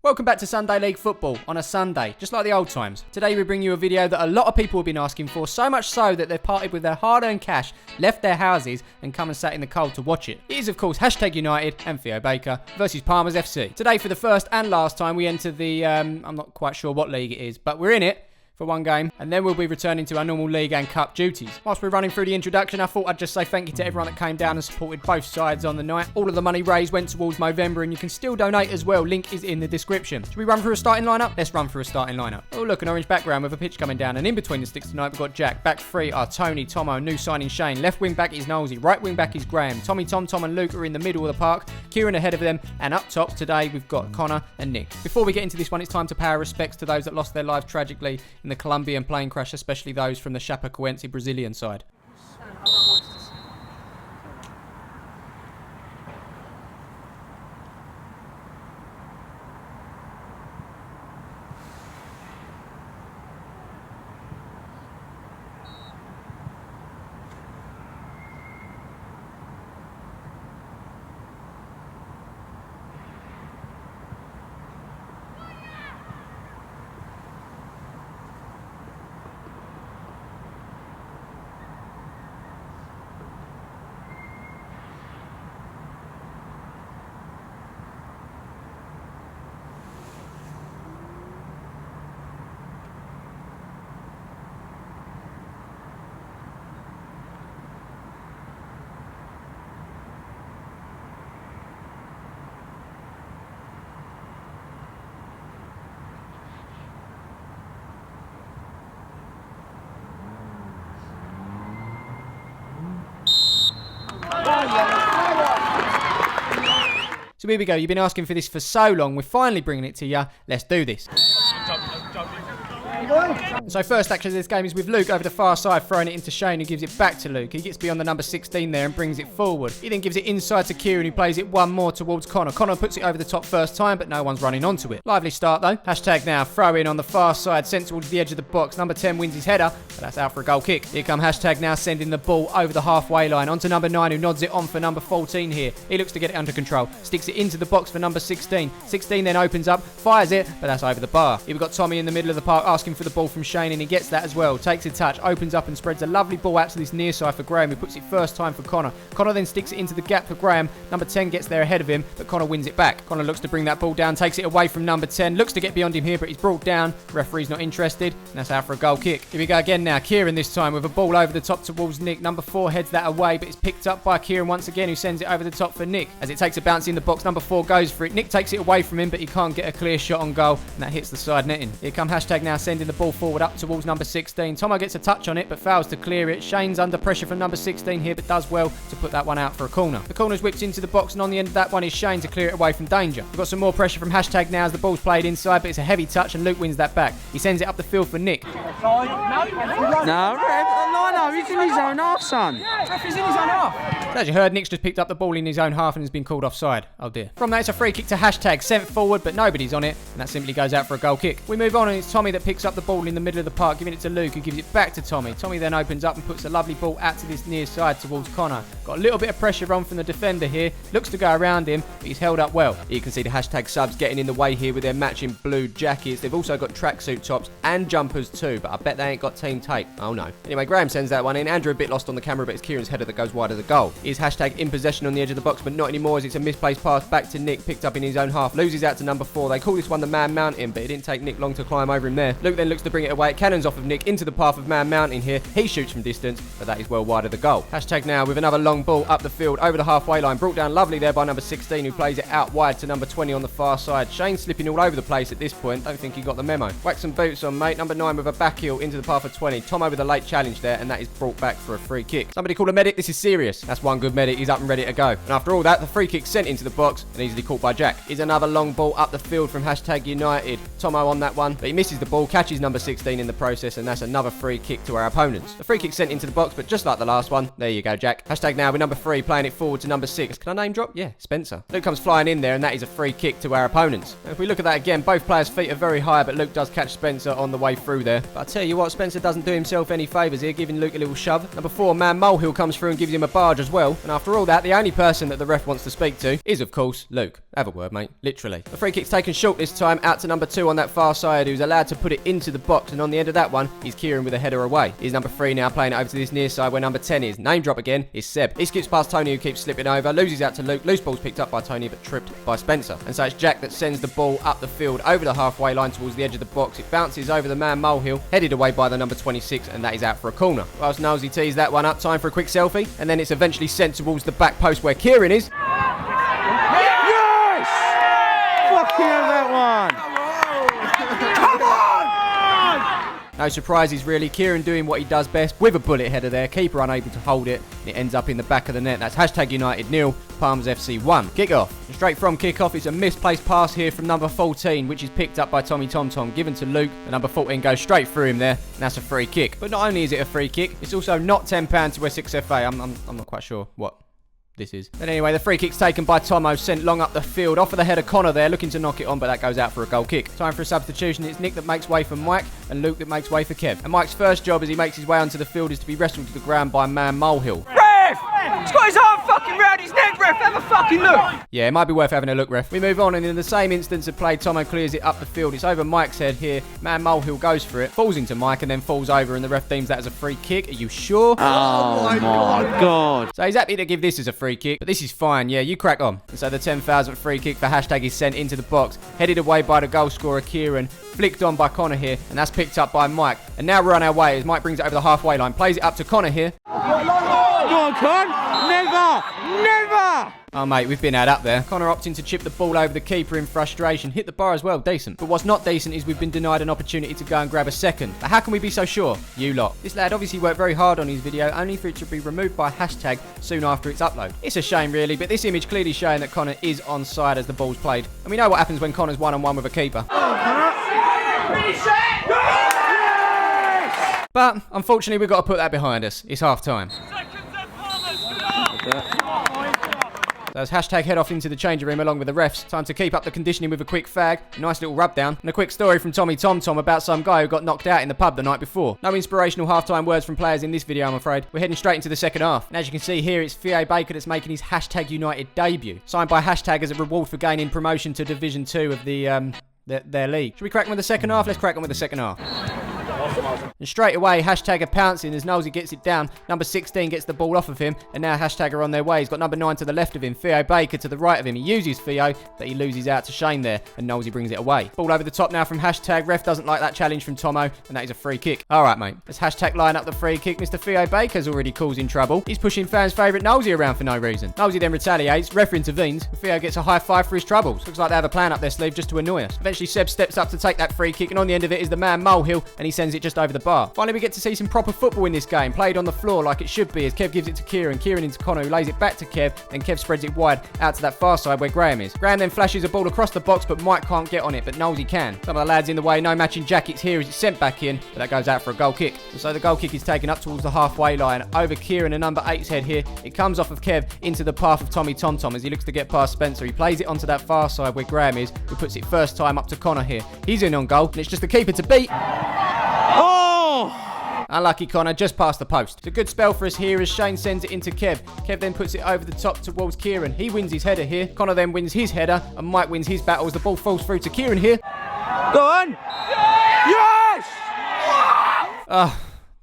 Welcome back to Sunday League Football on a Sunday, just like the old times. Today we bring you a video that a lot of people have been asking for, so much so that they've parted with their hard-earned cash, left their houses and come and sat in the cold to watch it. It is of course #United and Theo Baker versus Palmers FC. Today for the first and last time we enter the, I'm not quite sure what league it is, but we're in it for one game, and then we'll be returning to our normal league and cup duties. Whilst we're running through the introduction, I thought I'd just say thank you to everyone that came down and supported both sides on the night. All of the money raised went towards Movember, and you can still donate as well. Link is in the description. Should we run through a starting lineup? Let's run through a starting lineup. Oh look, an orange background with a pitch coming down, and in between the sticks tonight we've got Jack. Back three are Tony, Tomo, new signing Shane. Left wing back is Nosey, right wing back is Graham. Tommy, Tom and Luke are in the middle of the park. Kieran ahead of them, and up top today we've got Connor and Nick. Before we get into this one, it's time to pay our respects to those that lost their lives tragically in the Colombian plane crash, especially those from the Chapecoense Brazilian side. So here we go, you've been asking for this for so long, we're finally bringing it to you. Let's do this. So first action of this game is with Luke over the far side, throwing it into Shane, who gives it back to Luke. He gets beyond the number 16 there and brings it forward. He then gives it inside to Kieran, who plays it one more towards Connor. Connor puts it over the top first time, but no one's running onto it. Lively start though. #now, throw in on the far side, sent towards the edge of the box. Number 10 wins his header, but that's out for a goal kick. Here come #now, sending the ball over the halfway line onto number 9, who nods it on for number 14 here. He looks to get it under control, sticks it into the box for number 16. 16 then opens up, fires it, but that's over the bar. Here we've got Tommy in the middle of the park asking for the ball from Shane, and he gets that as well. Takes a touch, opens up and spreads a lovely ball out to this near side for Graham, who puts it first time for Connor. Connor then sticks it into the gap for Graham. Number 10 gets there ahead of him, but Connor wins it back. Connor looks to bring that ball down, takes it away from number 10, looks to get beyond him here, but he's brought down. Referee's not interested, and that's out for a goal kick. Here we go again now. Kieran this time with a ball over the top towards Nick. Number 4 heads that away, but it's picked up by Kieran once again, who sends it over the top for Nick. As it takes a bounce in the box, number 4 goes for it. Nick takes it away from him, but he can't get a clear shot on goal, and that hits the side netting. Here come #now, sending the ball forward up towards number 16. Tomo gets a touch on it, but fails to clear it. Shane's under pressure from number 16 here, but does well to put that one out for a corner. The corner's whipped into the box, and on the end of that one is Shane to clear it away from danger. We've got some more pressure from #now as the ball's played inside, but it's a heavy touch, and Luke wins that back. He sends it up the field for Nick. No, he's in his own half, son. He's in his own half. As you heard, Nick's just picked up the ball in his own half and has been called offside. Oh dear. From that, it's a free kick to #, sent forward, but nobody's on it, and that simply goes out for a goal kick. We move on, and it's Tommy that picks up the ball in the middle of the park, giving it to Luke, who gives it back to Tommy. Tommy then opens up and puts a lovely ball out to this near side towards Connor. Got a little bit of pressure on from the defender here. Looks to go around him, but he's held up well. You can see the #subs getting in the way here with their matching blue jackets. They've also got tracksuit tops and jumpers too, but I bet they ain't got team tape. Oh no. Anyway, Graham sends that one in. Andrew a bit lost on the camera, but it's Kieran's header that goes wide of the goal. He's #in possession on the edge of the box, but not anymore, as it's a misplaced pass back to Nick, picked up in his own half. Loses out to number 4. They call this one the Man Mountain, but it didn't take Nick long to climb over him there. Luke then looks to bring it away. It cannons off of Nick into the path of Man Mountain here. He shoots from distance, but that is well wide of the goal. #now with another long ball up the field over the halfway line. Brought down lovely there by number 16, who plays it out wide to number 20 on the far side. Shane slipping all over the place at this point. Don't think he got the memo. Whack some boots on, mate. Number 9 with a back heel into the path of 20. Tomo with a late challenge there, and that is brought back for a free kick. Somebody call a medic. This is serious. That's one good medic. He's up and ready to go. And after all that, the free kick sent into the box and easily caught by Jack. Here's another long ball up the field from #United. Tomo on that one, but he misses the ball, catches number 16 in the process, and that's another free kick to our opponents. The free kick sent into the box, but just like the last one, there you go, Jack. #now with number 3 playing it forward to number 6. Can I name drop? Yeah, Spencer. Luke comes flying in there, and that is a free kick to our opponents. If we look at that again, both players' feet are very high, but Luke does catch Spencer on the way through there. But I tell you what, Spencer doesn't do himself any favours here, giving Luke a little shove. Number 4, Man Molehill, comes through and gives him a barge as well. And after all that, the only person that the ref wants to speak to is, of course, Luke. Have a word, mate. Literally. The free kick's taken short this time, out to number 2 on that far side, who's allowed to put it into the box, and on the end of that one, he's Kieran with a header away. Here's number 3 now, playing it over to this near side, where number 10 is. Name drop again, is Seb. He skips past Tony, who keeps slipping over, loses out to Luke. Loose ball's picked up by Tony, but tripped by Spencer. And so it's Jack that sends the ball up the field, over the halfway line towards the edge of the box. It bounces over the man Molehill, headed away by the number 26, and that is out for a corner. Whilst Nosey tees that one up, time for a quick selfie, and then it's eventually sent towards the back post where Kieran is. Yes! Fucking hell, that one! Come on! No surprises really, Kieran doing what he does best with a bullet header there, keeper unable to hold it, and it ends up in the back of the net. That's hashtag United 0, Palms FC 1. Kick-off. Straight from kick-off, it's a misplaced pass here from number 14, which is picked up by Tommy Tom Tom, given to Luke. The number 14 goes straight through him there, and that's a free kick. But not only is it a free kick, it's also not £10 to Essex FA. I'm not quite sure what this is. But anyway, the free kick's taken by Tomo, sent long up the field. Off of the head of Connor there, looking to knock it on, but that goes out for a goal kick. Time for a substitution. It's Nick that makes way for Mike, and Luke that makes way for Kev. And Mike's first job as he makes his way onto the field is to be wrestled to the ground by man Molehill. Ref! He's got his arm fucking round his neck, ref! Have a fucking look! Yeah, it might be worth having a look, ref. We move on, and in the same instance of play, Tomo clears it up the field. It's over Mike's head here. Man Molehill goes for it, falls into Mike, and then falls over, and the ref deems that as a free kick. Are you sure? Oh my God. So he's happy to give this as a free kick, but this is fine. Yeah, you crack on. And so the 10,000th free kick for hashtag is sent into the box, headed away by the goal scorer Kieran, flicked on by Connor here, and that's picked up by Mike. And now we're on our way as Mike brings it over the halfway line, plays it up to Connor here. Go on, Con. Never! Oh, mate, we've been out up there. Connor opting to chip the ball over the keeper in frustration. Hit the bar as well. Decent. But what's not decent is we've been denied an opportunity to go and grab a second. But how can we be so sure? You lot. This lad obviously worked very hard on his video, only for it to be removed by hashtag soon after its upload. It's a shame, really, but this image clearly showing that Connor is onside as the ball's played. And we know what happens when Connor's one-on-one with a keeper. But, unfortunately, we've got to put that behind us. It's half-time. That's hashtag head off into the changing room along with the refs. Time to keep up the conditioning with a quick fag, a nice little rub down, and a quick story from Tommy Tom Tom about some guy who got knocked out in the pub the night before. No inspirational halftime words from players in this video, I'm afraid. We're heading straight into the second half. And as you can see here, it's Fia Baker that's making his hashtag United debut. Signed by hashtag as a reward for gaining promotion to Division 2 of their league. Should we crack on with the second half? Let's crack on with the second half. And straight away, hashtag are pouncing as Nosey gets it down. Number 16 gets the ball off of him, and now hashtag are on their way. He's got number 9 to the left of him, Theo Baker to the right of him. He uses Theo, but he loses out to Shane there, and Nosey brings it away. Ball over the top now from hashtag. Ref doesn't like that challenge from Tomo, and that is a free kick. Alright, mate. Let's hashtag line up the free kick. Mr. Theo Baker's already causing trouble. He's pushing fans' favourite Nosey around for no reason. Nosey then retaliates, ref intervenes, and Theo gets a high five for his troubles. Looks like they have a plan up their sleeve just to annoy us. Eventually, Seb steps up to take that free kick, and on the end of it is the man Molehill, and he sends it just over the bar. Finally, we get to see some proper football in this game, played on the floor like it should be, as Kev gives it to Kieran, Kieran into Connor, who lays it back to Kev, then Kev spreads it wide out to that far side where Graham is. Graham then flashes a ball across the box, but Mike can't get on it, but Nosey can. Some of the lads in the way, no matching jackets here as it's sent back in, but that goes out for a goal kick. And so the goal kick is taken up towards the halfway line, over Kieran and number 8's head here. It comes off of Kev into the path of Tommy Tom Tom as he looks to get past Spencer. He plays it onto that far side where Graham is, who puts it first time up to Connor here. He's in on goal, and it's just the keeper to beat. Unlucky Connor, just past the post. It's a good spell for us here as Shane sends it into Kev. Kev then puts it over the top towards Kieran. He wins his header here. Connor then wins his header, and Mike wins his battle as the ball falls through to Kieran here. Go on! Yes!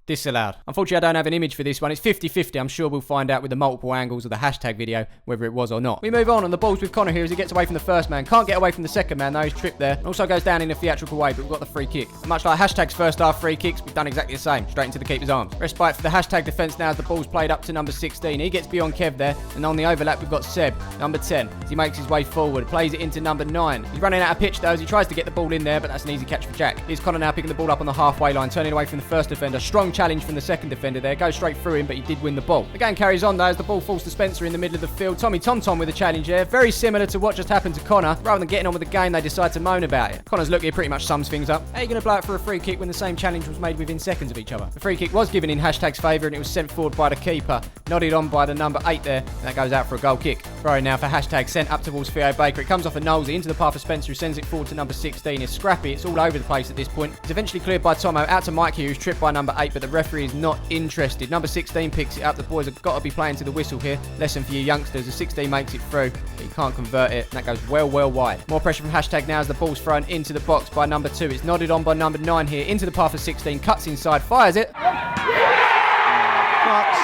Disallowed. Unfortunately, I don't have an image for this one. It's 50-50. I'm sure we'll find out with the multiple angles of the hashtag video whether it was or not. We move on, and the ball's with Connor here as he gets away from the first man. Can't get away from the second man, though. He's tripped there. And also goes down in a theatrical way, but we've got the free kick. And much like hashtag's first half free kicks, we've done exactly the same. Straight into the keeper's arms. Respite for the hashtag defence now as the ball's played up to number 16. He gets beyond Kev there. And on the overlap, we've got Seb, number 10. As he makes his way forward, plays it into number 9. He's running out of pitch, though, as he tries to get the ball in there, but that's an easy catch for Jack. Here's Connor now picking the ball up on the halfway line, turning away from the first defender. Strong challenge from the second defender there, goes straight through him, but he did win the ball. The game carries on though as the ball falls to Spencer in the middle of the field. Tommy Tom Tom with a challenge there, very similar to what just happened to Connor. Rather than getting on with the game, they decide to moan about it. Connor's look here pretty much sums things up. How are you going to blow it for a free kick when the same challenge was made within seconds of each other? The free kick was given in hashtag's favour, and it was sent forward by the keeper, nodded on by the number 8 there, and that goes out for a goal kick. Throwing now for hashtag sent up towards Theo Baker. It comes off a Nosey into the path of Spencer, who sends it forward to number 16. It's scrappy, it's all over the place at this point. It's eventually cleared by Tomo out to Mike here, who's tripped by number 8, but the referee is not interested. Number 16 picks it up. The boys have got to be playing to the whistle here. Lesson for you youngsters. The 16 makes it through, but he can't convert it. And that goes well wide. More pressure from Hashtag now as the ball's thrown into the box by number 2. It's nodded on by number 9 here. Into the path of 16. Cuts inside. Fires it. Fuck's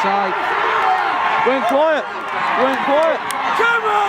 sake. Went quiet. Come on!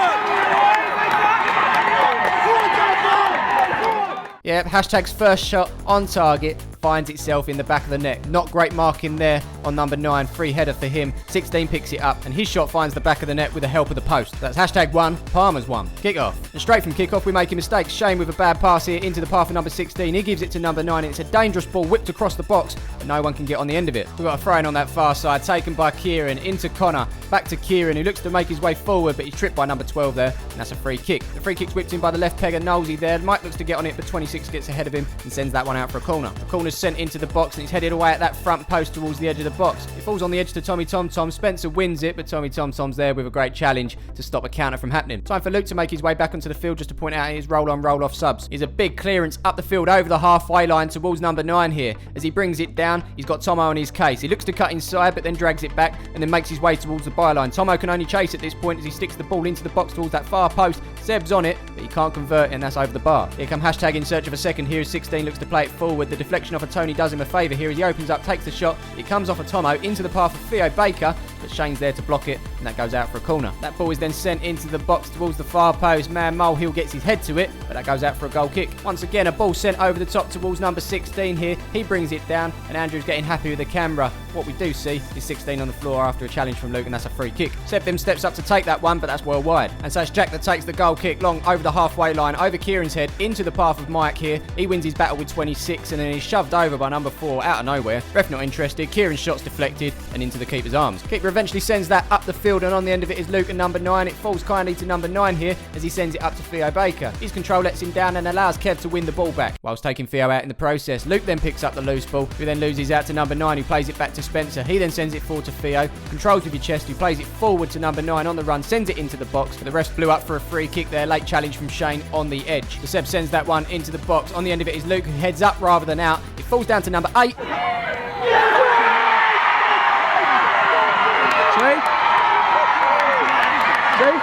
Yep, Hashtag's first shot on target finds itself in the back of the net. Not great marking there on number 9. Free header for him. 16 picks it up, and his shot finds the back of the net with the help of the post. That's Hashtag 1, Palmer's 1. Kick-off. And straight from kick-off, we're making mistakes. Shane with a bad pass here into the path of number 16. He gives it to number 9, and it's a dangerous ball whipped across the box, but no one can get on the end of it. We've got a throw-in on that far side, taken by Kieran into Connor. Back to Kieran, who looks to make his way forward, but he's tripped by number 12 there, and that's a free kick. The free kick's whipped in by the left pegger, Knowlesy there. Mike looks to get on it, but 26 gets ahead of him and sends that one out for a corner. The corner's sent into the box, and it's headed away at that front post towards the edge of the box. It falls on the edge to Tommy Tom Tom. Spencer wins it, but Tommy Tom Tom's there with a great challenge to stop a counter from happening. Time for Luke to make his way back onto the field, just to point out his roll-on, roll-off subs. He's a big clearance up the field over the halfway line towards number 9 here. As he brings it down, he's got Tomo on his case. He looks to cut inside, but then drags it back and then makes his way towards the byline. Tomo can only chase at this point as he sticks the ball into the box towards that far post. Seb's on it, but he can't convert, and that's over the bar. Here come Hashtag in search of a second here as 16 looks to play it forward. The deflection off of Tony does him a favour here as he opens up, takes the shot. It comes off of Tomo into the path of Theo Baker, but Shane's there to block it, and that goes out for a corner. That ball is then sent into the box towards the far post. Man Molehill gets his head to it, but that goes out for a goal kick. Once again, a ball sent over the top towards number 16 here. He brings it down, and Andrew's getting happy with the camera. What we do see is 16 on the floor after a challenge from Luke, and that's a free kick. Seb then steps up to take that one, but that's well wide. And so it's Jack that takes the goal kick long over the halfway line, over Kieran's head, into the path of Mike here. He wins his battle with 26, and then he's shoved over by number 4 out of nowhere. Ref not interested. Kieran's shot's deflected and into the keeper's arms. Keeper eventually sends that up the field, and on the end of it is Luke and number 9. It falls kindly to number 9 here as he sends it up to Theo Baker. His control lets him down and allows Kev to win the ball back, whilst taking Theo out in the process. Luke then picks up the loose ball, who then loses out to number 9, who plays it back to Spencer. He then sends it forward to Theo. Controls with your chest, who plays it forward to number 9 on the run, sends it into the box, but the ref blew up for a free kick there. Late challenge from Shane on the edge. The Seb sends that one into the box. On the end of it is Luke, who heads up rather than out. It falls down to number 8. See,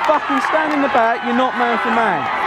fucking stand in the back, you're not man for man.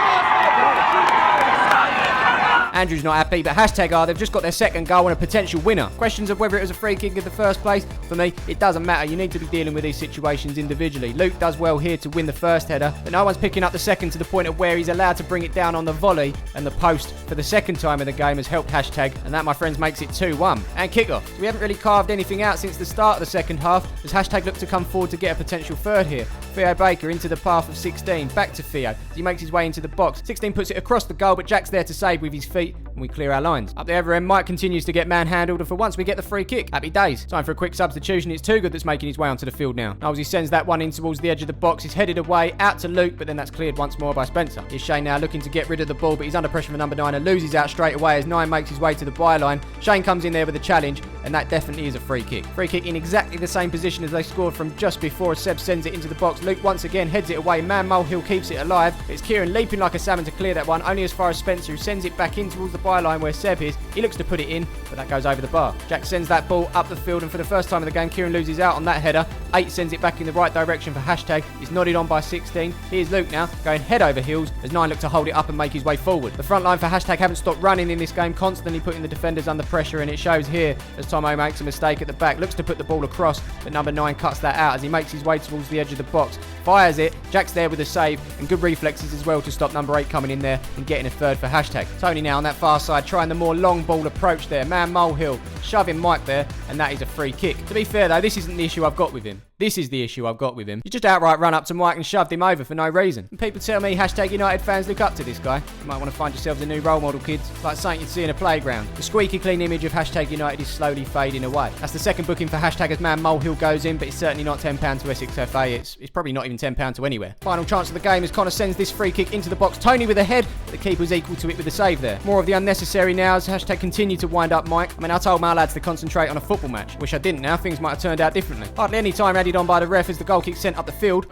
Andrew's not happy, but Hashtag are. They've just got their second goal and a potential winner. Questions of whether it was a free kick in the first place? For me, it doesn't matter. You need to be dealing with these situations individually. Luke does well here to win the first header, but no one's picking up the second to the point of where he's allowed to bring it down on the volley, and the post for the second time in the game has helped Hashtag, and that, my friends, makes it 2-1. And kickoff. So we haven't really carved anything out since the start of the second half, as Hashtag look to come forward to get a potential third here. Theo Baker into the path of 16, back to Theo as he makes his way into the box. 16 puts it across the goal, but Jack's there to save with his feet, and we clear our lines. Up the other end, Mike continues to get manhandled, and for once we get the free kick. Happy days. Time for a quick substitution. It's Too Good that's making his way onto the field now. Knowlesy sends that one in towards the edge of the box. He's headed away out to Luke, but then that's cleared once more by Spencer. Here's Shane now looking to get rid of the ball, but he's under pressure from number 9 and loses out straight away as 9 makes his way to the byline. Shane comes in there with a challenge, and that definitely is a free kick. Free kick in exactly the same position as they scored from just before. Seb sends it into the box. Luke once again heads it away. Man Molehill keeps it alive. It's Kieran leaping like a salmon to clear that one, only as far as Spencer, who sends it back in towards the byline where Seb is. He looks to put it in, but that goes over the bar. Jack sends that ball up the field, and for the first time in the game, Kieran loses out on that header. 8 sends it back in the right direction for Hashtag. He's nodded on by 16. Here's Luke now, going head over heels, as 9 look to hold it up and make his way forward. The front line for Hashtag haven't stopped running in this game, constantly putting the defenders under pressure, and it shows here as Tomo makes a mistake at the back. Looks to put the ball across, but number 9 cuts that out as he makes his way towards the edge of the box. Fires it. Jack's there with a save, and good reflexes as well to stop number 8 coming in there and getting a third for Hashtag. Tony now on that far side, trying the more long ball approach there. Man Molehill shoving Mike there, and that is a free kick. To be fair though, this isn't the issue I've got with him. This is the issue I've got with him. You just outright run up to Mike and shoved him over for no reason. And people tell me Hashtag United fans look up to this guy. You might want to find yourselves a new role model, kids. Like something you'd see in a playground. The squeaky clean image of Hashtag United is slowly fading away. That's the second booking for Hashtag as Man Molehill goes in, but it's certainly not £10 to Essex FA. It's probably not even £10 to anywhere. Final chance of the game as Connor sends this free kick into the box. Tony with a head, but the keeper's equal to it with a save there. More of the unnecessary now as Hashtag continue to wind up Mike. I mean, I told my lads to concentrate on a football match. Wish I didn't now. Things might have turned out differently. Hardly any time added on by the ref as the goal kick sent up the field.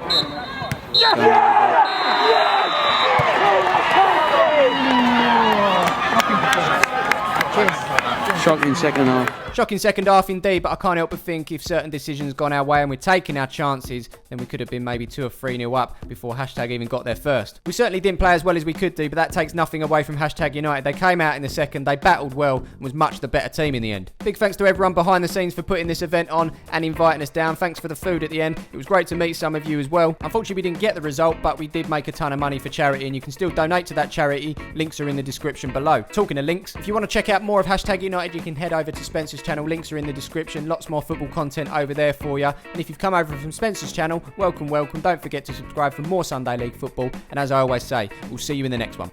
Shocking second half. Shocking second half indeed, but I can't help but think if certain decisions gone our way and we're taking our chances, then we could have been maybe 2 or 3-0 up before hashtag even got there first. We certainly didn't play as well as we could do, but that takes nothing away from hashtag United. They came out in the second, they battled well, and was much the better team in the end. Big thanks to everyone behind the scenes for putting this event on and inviting us down. Thanks for the food at the end. It was great to meet some of you as well. Unfortunately, we didn't get the result, but we did make a ton of money for charity, and you can still donate to that charity. Links are in the description below. Talking of links, if you want to check out more of hashtag United, you can head over to Spencer's channel. Links are in the description. Lots more football content over there for you. And if you've come over from Spencer's channel, welcome. Don't forget to subscribe for more Sunday League football. And as I always say, we'll see you in the next one.